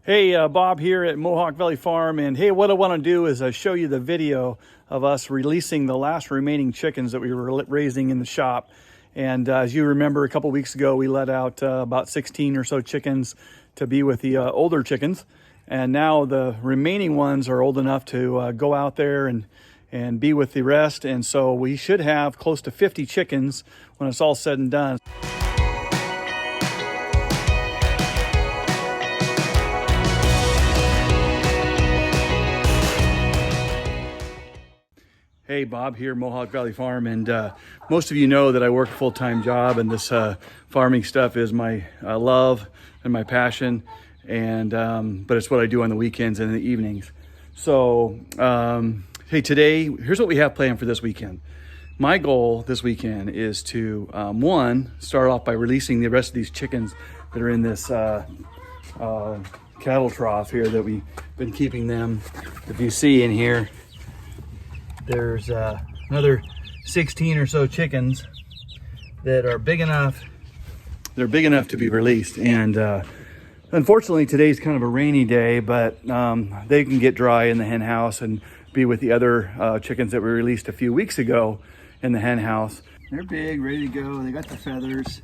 Hey, Bob here at Mohawk Valley Farm, and hey, what I want to do is show you the video of us releasing the last remaining chickens that we were raising in the shop. And as you remember, a couple weeks ago, we let out about 16 or so chickens to be with the older chickens. And now the remaining ones are old enough to go out there and be with the rest. And so we should have close to 50 chickens when it's all said and done. Hey, Bob here, Mohawk Valley Farm, and most of you know that I work a full-time job, and this farming stuff is my love and my passion, and but it's what I do on the weekends and in the evenings. So, hey, today, here's what we have planned for this weekend. My goal this weekend is to, one, start off by releasing the rest of these chickens that are in this cattle trough here that we've been keeping them. If you see in here, there's another 16 or so chickens that are big enough. They're big enough to be released. And unfortunately, today's kind of a rainy day, but they can get dry in the hen house and be with the other chickens that we released a few weeks ago in the hen house. They're big, ready to go. They got the feathers.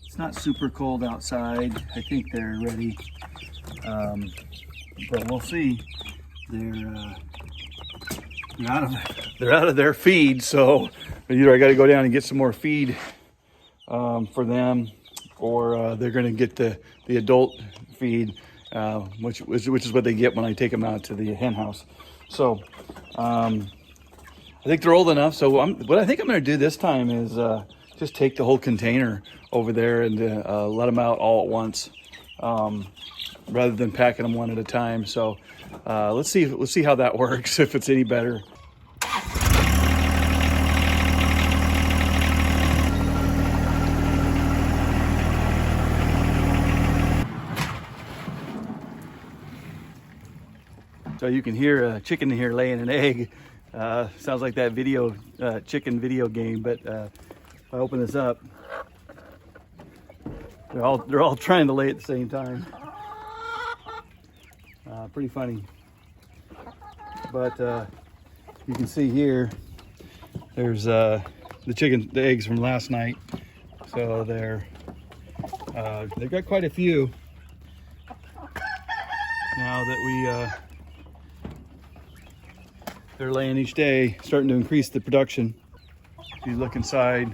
It's not super cold outside. I think they're ready, but we'll see. They're out of their feed, so either I got to go down and get some more feed for them, or they're going to get the adult feed, which is what they get when I take them out to the hen house. So I think they're old enough. So what I think I'm going to do this time is just take the whole container over there and let them out all at once, rather than packing them one at a time. So let's see how that works, if it's any better. So you can hear a chicken here laying an egg. Sounds like that chicken video game, but if I open this up, they're all trying to lay at the same time. Pretty funny. But you can see here, there's the eggs from last night. So they've got quite a few now that they're laying each day, starting to increase the production. If you look inside,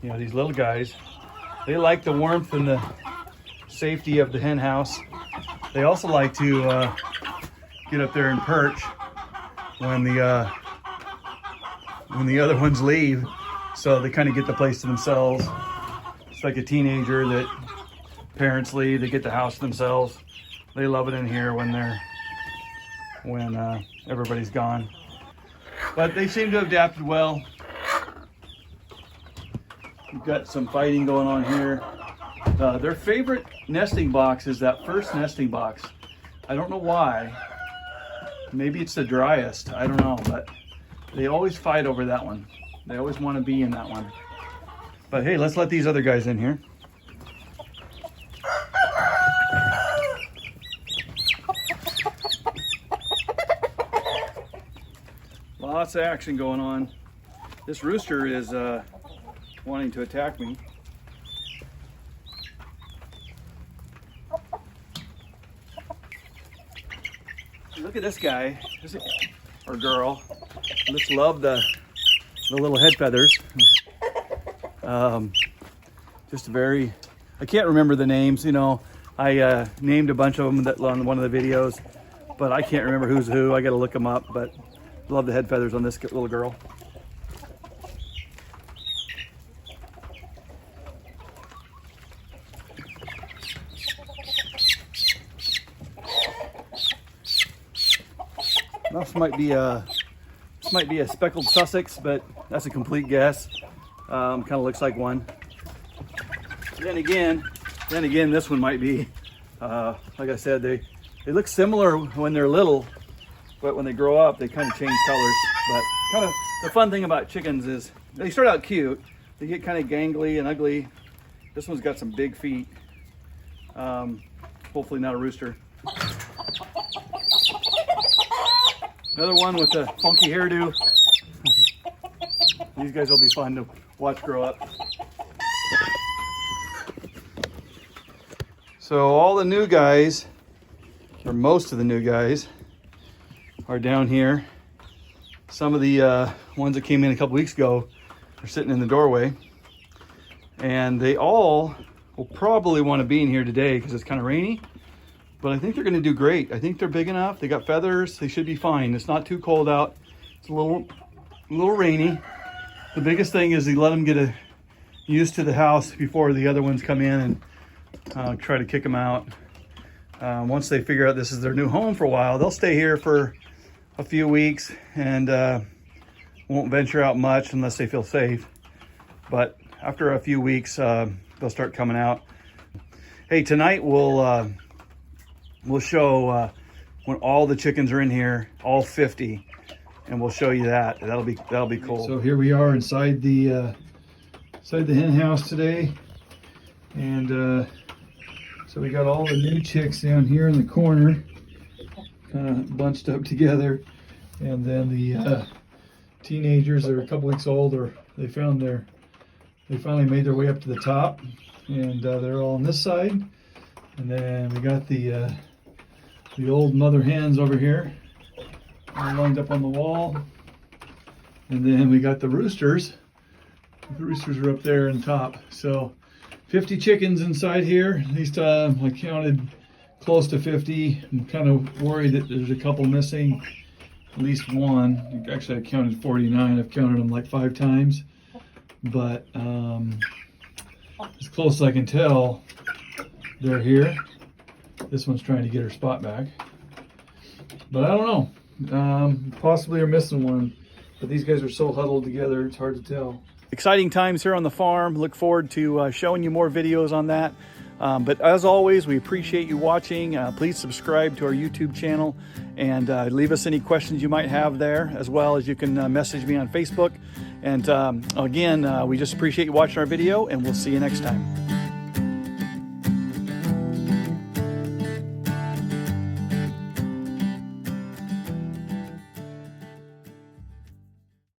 you know, these little guys, they like the warmth and the safety of the hen house. They also like to get up there and perch when the other ones leave, so they kind of get the place to themselves. It's like a teenager that parents leave, they get the house to themselves. They love it in here when everybody's gone. But they seem to have adapted well. We've got some fighting going on here. Their favorite nesting box is that first nesting box. I don't know why. Maybe it's the driest, I don't know, but they always fight over that one. They always want to be in that one. But hey, let's let these other guys in here. Lots of action going on. This rooster is wanting to attack me. Look at this guy, or girl. Just love the little head feathers. Just very, I can't remember the names. You know, I named a bunch of them on one of the videos, but I can't remember who's who. I got to look them up. But love the head feathers on this little girl. This might be a speckled Sussex, but that's a complete guess. Kind of looks like one. Then again, this one might be. Like I said, they look similar when they're little, but when they grow up, they kind of change colors. But kind of the fun thing about chickens is they start out cute. They get kind of gangly and ugly. This one's got some big feet. Hopefully not a rooster. Another one with a funky hairdo. These guys will be fun to watch grow up. So all the new guys, or most of the new guys, are down here. Some of the ones that came in a couple weeks ago are sitting in the doorway. And they all will probably want to be in here today because it's kind of rainy. But I think they're going to do great. I think they're big enough. They got feathers. They should be fine. It's not too cold out. It's a little rainy. The biggest thing is you let them get used to the house before the other ones come in and try to kick them out. Once they figure out this is their new home for a while, they'll stay here for a few weeks and won't venture out much unless they feel safe. But after a few weeks, they'll start coming out. Hey, tonight we'll show when all the chickens are in here, all 50, and we'll show you that. That'll be cool. So here we are inside the hen house today, and so we got all the new chicks down here in the corner, kind of bunched up together, and then the teenagers that are a couple weeks old, or they finally made their way up to the top, and they're all on this side, and then we got the old mother hens over here, all lined up on the wall. And then we got the roosters. The roosters are up there on top. So 50 chickens inside here. At least I counted close to 50. I'm kind of worried that there's a couple missing. At least one. Actually, I counted 49. I've counted them like 5 times. But as close as I can tell, they're here. This one's trying to get her spot back. But I don't know. Possibly are missing one. But these guys are so huddled together, it's hard to tell. Exciting times here on the farm. Look forward to showing you more videos on that. But as always, we appreciate you watching. Please subscribe to our YouTube channel and leave us any questions you might have there, as well as you can message me on Facebook. And again, we just appreciate you watching our video, and we'll see you next time.